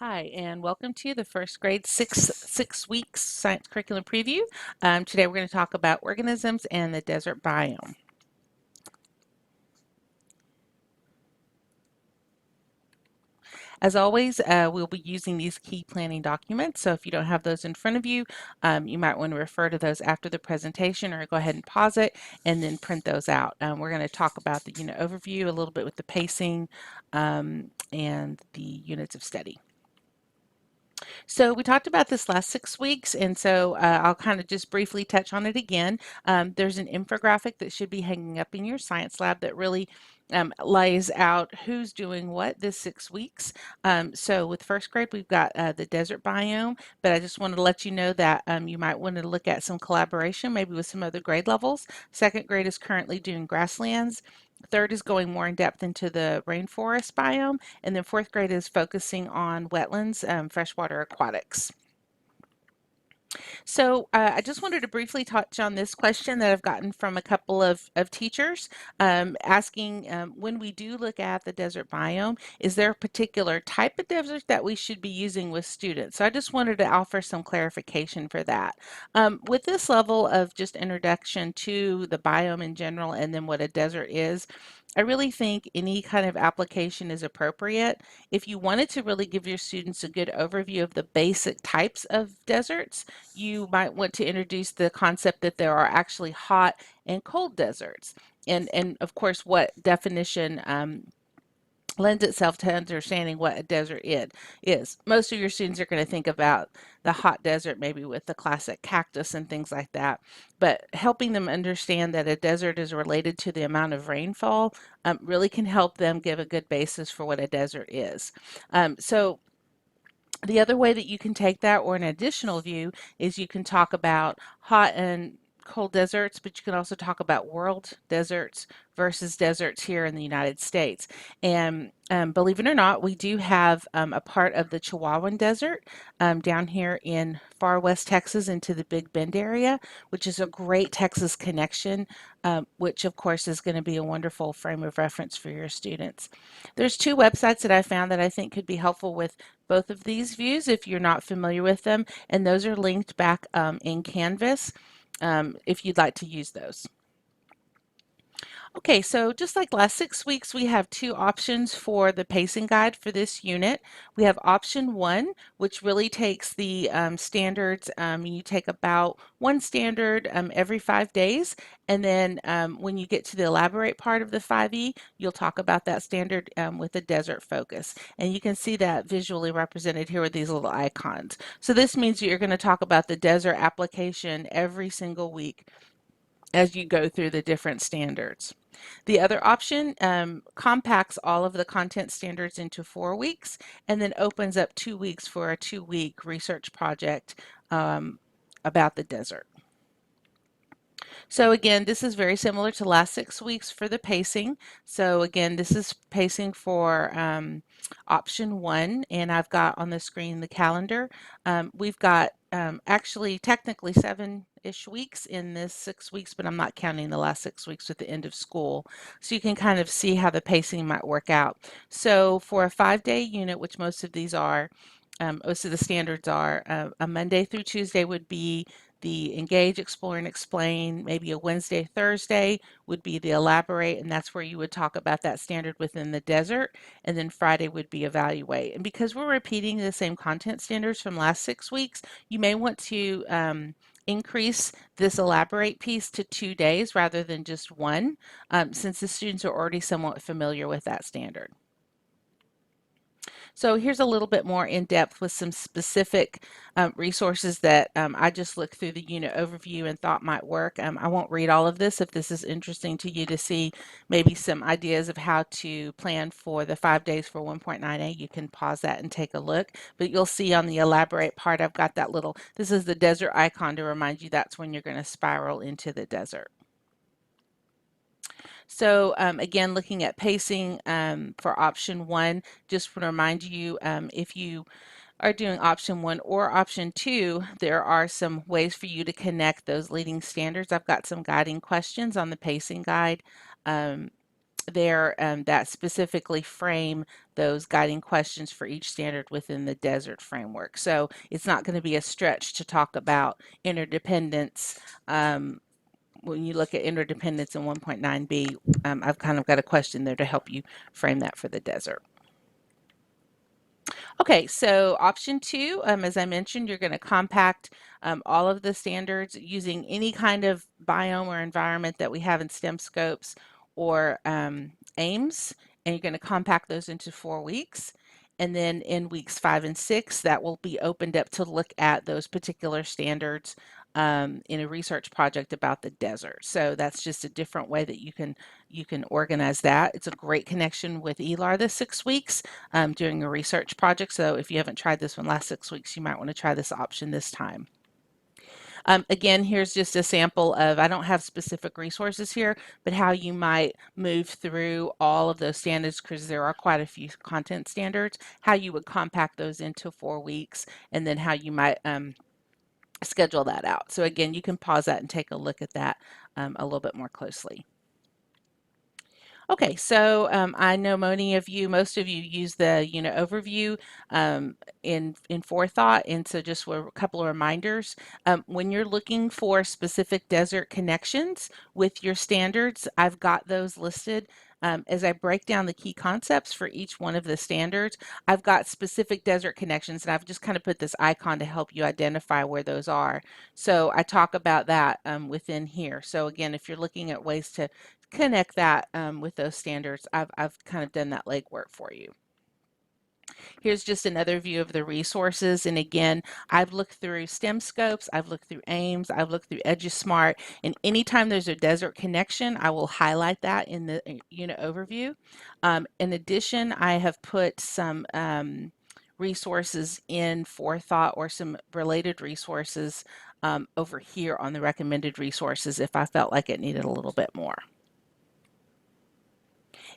Hi, and welcome to the first grade six weeks science curriculum preview. Today we're going to talk about organisms and the desert biome. As always, we'll be using these key planning documents. So if you don't have those in front of you, you might want to refer to those after the presentation or go ahead and pause it and then print those out. We're going to talk about the unit overview a little bit with the pacing and the units of study. So we talked about this last 6 weeks, and so I'll kind of just briefly touch on it again. There's an infographic that should be hanging up in your science lab that really lays out who's doing what this 6 weeks. So with first grade, we've got the desert biome, but I just wanted to let you know that you might want to look at some collaboration, maybe with some other grade levels. Second grade is currently doing grasslands. Third is going more in depth into the rainforest biome, and then fourth grade is focusing on wetlands, freshwater aquatics. So I just wanted to briefly touch on this question that I've gotten from a couple of teachers asking when we do look at the desert biome, is there a particular type of desert that we should be using with students? So I just wanted to offer some clarification for that. With this level of just introduction to the biome in general and then what a desert is, I really think any kind of application is appropriate. If you wanted to really give your students a good overview of the basic types of deserts, you might want to introduce the concept that there are actually hot and cold deserts. And of course, what definition lends itself to understanding what a desert is. Most of your students are going to think about the hot desert, maybe with the classic cactus and things like that. But helping them understand that a desert is related to the amount of rainfall really can help them give a good basis for what a desert is. So the other way that you can take that, or an additional view, is you can talk about hot and cold deserts, but you can also talk about world deserts versus deserts here in the United States. And believe it or not, we do have a part of the Chihuahuan Desert down here in far west Texas into the Big Bend area, which is a great Texas connection, which of course is going to be a wonderful frame of reference for your students. There's two websites that I found that I think could be helpful with both of these views if you're not familiar with them, and those are linked back in Canvas if you'd like to use those. Okay, so just like last 6 weeks, we have two options for the pacing guide for this unit. We have option one, which really takes the standards. You take about one standard every 5 days, and then when you get to the elaborate part of the 5E, you'll talk about that standard with a desert focus. And you can see that visually represented here with these little icons. So this means you're going to talk about the desert application every single week as you go through the different standards. The other option compacts all of the content standards into 4 weeks and then opens up 2 weeks for a 2-week research project about the desert. So again, this is very similar to last 6 weeks for the pacing. So again, this is pacing for option one, and I've got on the screen the calendar. We've got actually technically 7-ish weeks in this 6 weeks, but I'm not counting the last 6 weeks with the end of school. So you can kind of see how the pacing might work out. So for a 5-day unit, which most of these are, most of the standards are, a Monday through Tuesday would be the engage, explore, and explain. Maybe a Wednesday, Thursday would be the elaborate, and that's where you would talk about that standard within the desert. And then Friday would be evaluate. And because we're repeating the same content standards from last 6 weeks, you may want to increase this elaborate piece to 2 days rather than just one, since the students are already somewhat familiar with that standard. So here's a little bit more in depth with some specific resources that I just looked through the unit overview and thought might work. I won't read all of this. If this is interesting to you to see maybe some ideas of how to plan for the 5 days for 1.9a, you can pause that and take a look. But you'll see on the elaborate part, I've got that little, this is the desert icon to remind you that's when you're going to spiral into the desert. So again, looking at pacing for option one, just want to remind you if you are doing option one or option two, there are some ways for you to connect those leading standards. I've got some guiding questions on the pacing guide there that specifically frame those guiding questions for each standard within the desert framework. So it's not going to be a stretch to talk about interdependence. When you look at interdependence in 1.9b, I've kind of got a question there to help you frame that for the desert. Okay, so option two, as I mentioned, you're going to compact all of the standards using any kind of biome or environment that we have in STEM scopes or AIMS, and you're going to compact those into 4 weeks. And then in weeks 5 and 6, that will be opened up to look at those particular standards in a research project about the desert. So that's just a different way that you can organize that. It's a great connection with 1Gr6thSixWks during a research project. So if you haven't tried this one last 6 weeks, you might want to try this option this time. Again, here's just a sample of, I don't have specific resources here, but how you might move through all of those standards, because there are quite a few content standards, how you would compact those into 4 weeks, and then how you might schedule that out. So again, you can pause that and take a look at that a little bit more closely. Okay, so I know most of you use the overview in forethought, and so just a couple of reminders. When you're looking for specific desert connections with your standards, I've got those listed. As I break down the key concepts for each one of the standards, I've got specific desert connections, and I've just kind of put this icon to help you identify where those are. So I talk about that within here. So again, if you're looking at ways to connect that with those standards, I've kind of done that legwork for you. Here's just another view of the resources. And again, I've looked through STEM scopes, I've looked through AIMS, I've looked through EduSmart, and anytime there's a desert connection, I will highlight that in the unit overview. In addition, I have put some resources in forethought or some related resources over here on the recommended resources if I felt like it needed a little bit more.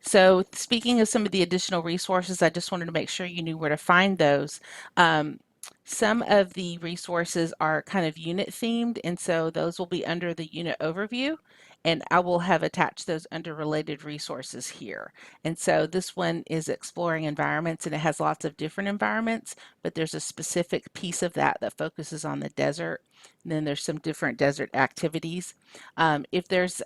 So speaking of some of the additional resources, I just wanted to make sure you knew where to find those. Some of the resources are kind of unit themed, and so those will be under the unit overview, and I will have attached those under related resources here. And so this one is exploring environments, and it has lots of different environments, but there's a specific piece of that that focuses on the desert. And then there's some different desert activities. If there's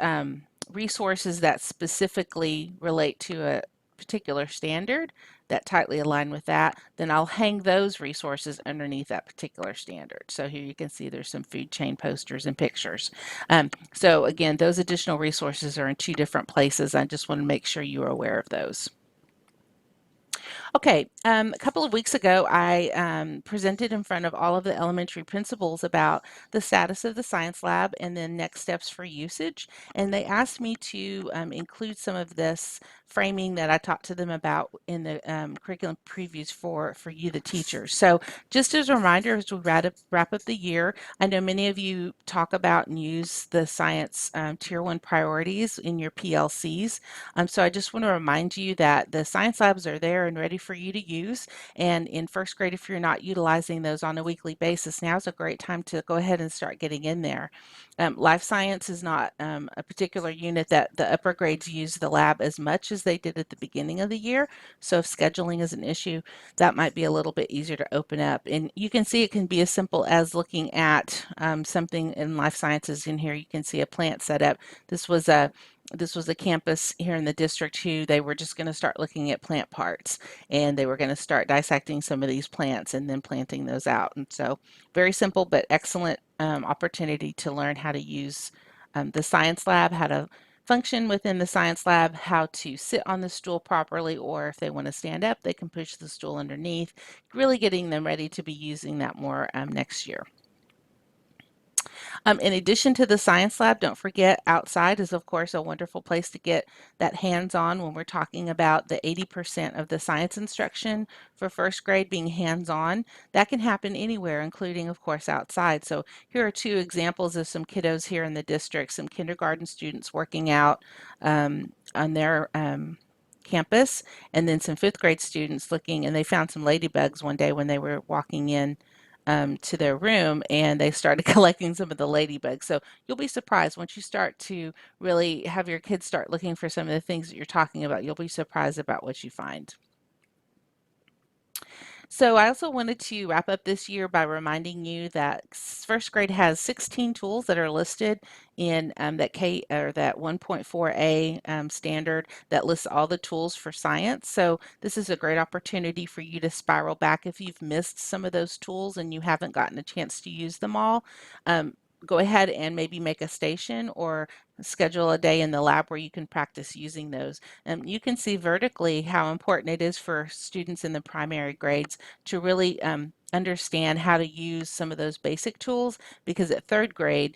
resources that specifically relate to a particular standard that tightly align with that, then I'll hang those resources underneath that particular standard. So here you can see there's some food chain posters and pictures. So again, those additional resources are in 2 different places. I just want to make sure you are aware of those. Okay, a couple of weeks ago, I presented in front of all of the elementary principals about the status of the science lab and then next steps for usage. And they asked me to include some of this framing that I talked to them about in the curriculum previews for you, the teachers. So just as a reminder, as we wrap up the year, I know many of you talk about and use the science Tier 1 priorities in your PLCs. So I just want to remind you that the science labs are there and ready for you to use. And in first grade, if you're not utilizing those on a weekly basis, now's a great time to go ahead and start getting in there. Life science is not a particular unit that the upper grades use the lab as much as they did at the beginning of the year. So if scheduling is an issue, that might be a little bit easier to open up. And you can see it can be as simple as looking at something in life sciences. In here, you can see a plant setup. This was a campus here in the district who they were just going to start looking at plant parts, and they were going to start dissecting some of these plants and then planting those out. And so very simple but excellent opportunity to learn how to use the science lab, how to function within the science lab, how to sit on the stool properly, or if they want to stand up, they can push the stool underneath, really getting them ready to be using that more next year. In addition to the science lab, don't forget outside is of course a wonderful place to get that hands-on when we're talking about the 80% of the science instruction for first grade being hands-on. That can happen anywhere, including of course outside. So here are 2 examples of some kiddos here in the district, some kindergarten students working out on their campus, and then some 5th grade students looking, and they found some ladybugs one day when they were walking in to their room, and they started collecting some of the ladybugs. So you'll be surprised once you start to really have your kids start looking for some of the things that you're talking about. You'll be surprised about what you find. So I also wanted to wrap up this year by reminding you that first grade has 16 tools that are listed in that K or that 1.4a standard that lists all the tools for science. So this is a great opportunity for you to spiral back if you've missed some of those tools and you haven't gotten a chance to use them all. Go ahead and maybe make a station or schedule a day in the lab where you can practice using those. You can see vertically how important it is for students in the primary grades to really understand how to use some of those basic tools, because at third grade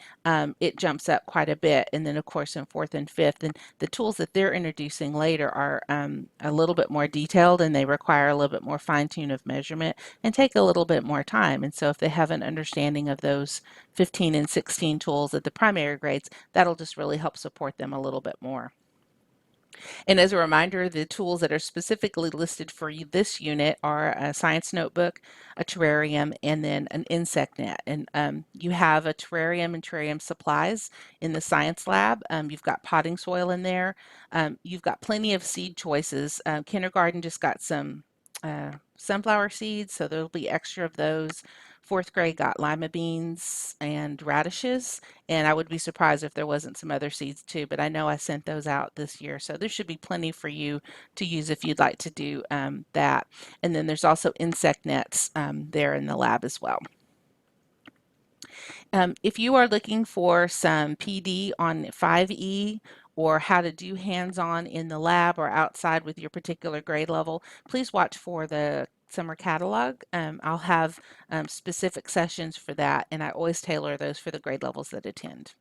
it jumps up quite a bit, and then of course in fourth and fifth, and the tools that they're introducing later are a little bit more detailed, and they require a little bit more fine-tune of measurement and take a little bit more time. And so if they have an understanding of those 15 and 16 tools at the primary grades, that'll just really help support them a little bit more. And as a reminder, the tools that are specifically listed for you this unit are a science notebook, a terrarium, and then an insect net. And you have a terrarium and terrarium supplies in the science lab. You've got potting soil in there. You've got plenty of seed choices. Kindergarten just got some sunflower seeds, so there'll be extra of those. Fourth grade got lima beans and radishes, and I would be surprised if there wasn't some other seeds too, but I know I sent those out this year, so there should be plenty for you to use if you'd like to do that. And then there's also insect nets there in the lab as well. If you are looking for some PD on 5E or how to do hands-on in the lab or outside with your particular grade level, please watch for the summer catalog. I'll have specific sessions for that, and I always tailor those for the grade levels that attend.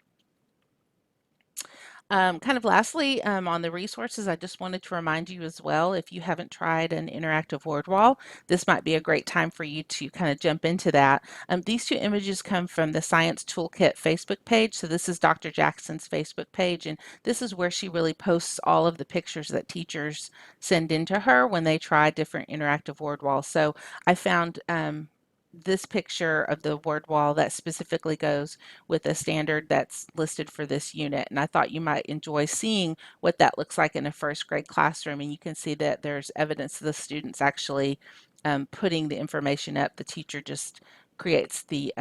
Kind of lastly, on the resources, I just wanted to remind you as well, if you haven't tried an interactive word wall, this might be a great time for you to kind of jump into that. These two images come from the Science Toolkit Facebook page. So this is Dr. Jackson's Facebook page, and this is where she really posts all of the pictures that teachers send into her when they try different interactive word walls. So I found this picture of the word wall that specifically goes with a standard that's listed for this unit. And I thought you might enjoy seeing what that looks like in a first grade classroom. And you can see that there's evidence of the students actually putting the information up. The teacher just creates the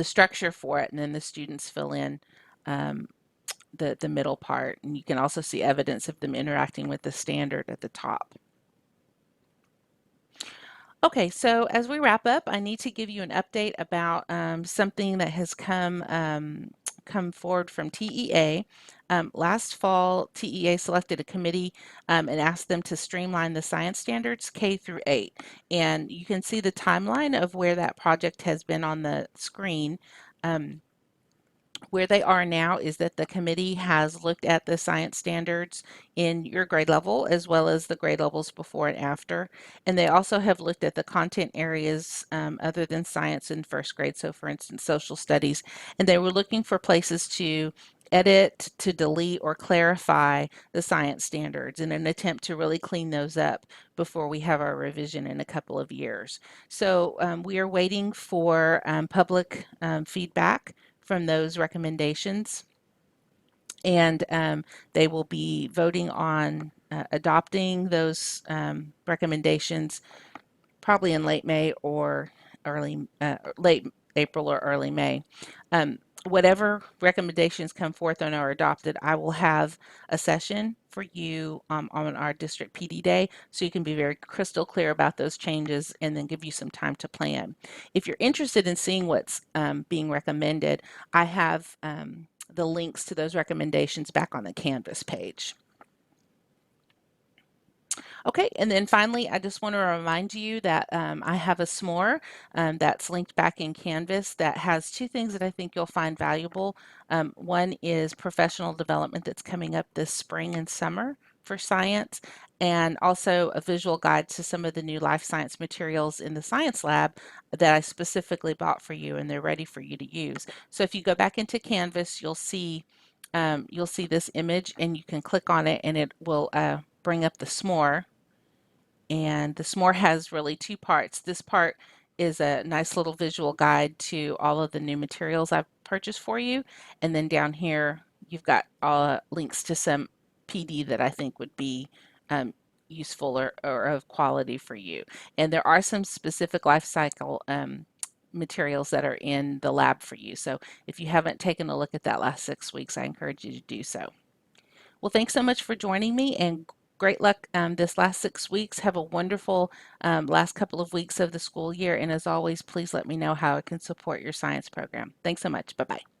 structure for it, and then the students fill in the middle part. And you can also see evidence of them interacting with the standard at the top. Okay, so as we wrap up, I need to give you an update about something that has come forward from TEA. Last fall, TEA selected a committee and asked them to streamline the science standards K through 8. And you can see the timeline of where that project has been on the screen. Where they are now is that the committee has looked at the science standards in your grade level as well as the grade levels before and after. And they also have looked at the content areas other than science in first grade. So for instance, social studies, and they were looking for places to edit, to delete, or clarify the science standards in an attempt to really clean those up before we have our revision in a couple of years. So we are waiting for public feedback from those recommendations, and they will be voting on adopting those recommendations probably in late May or late April or early May. Whatever recommendations come forth and are adopted, I will have a session for you on our district PD day, so you can be very crystal clear about those changes and then give you some time to plan. If you're interested in seeing what's being recommended, I have the links to those recommendations back on the Canvas page. Okay, and then finally, I just want to remind you that I have a s'more that's linked back in Canvas that has two things that I think you'll find valuable. One is professional development that's coming up this spring and summer for science, and also a visual guide to some of the new life science materials in the science lab that I specifically bought for you, and they're ready for you to use. So if you go back into Canvas, you'll see this image, and you can click on it and it will bring up the s'more. And the s'more has really two parts. This part is a nice little visual guide to all of the new materials I've purchased for you. And then down here, you've got all links to some PD that I think would be useful or of quality for you. And there are some specific life cycle materials that are in the lab for you. So if you haven't taken a look at that last 6 weeks, I encourage you to do so. Well, thanks so much for joining me, and great luck this last 6 weeks. Have a wonderful last couple of weeks of the school year. And as always, please let me know how I can support your science program. Thanks so much. Bye-bye.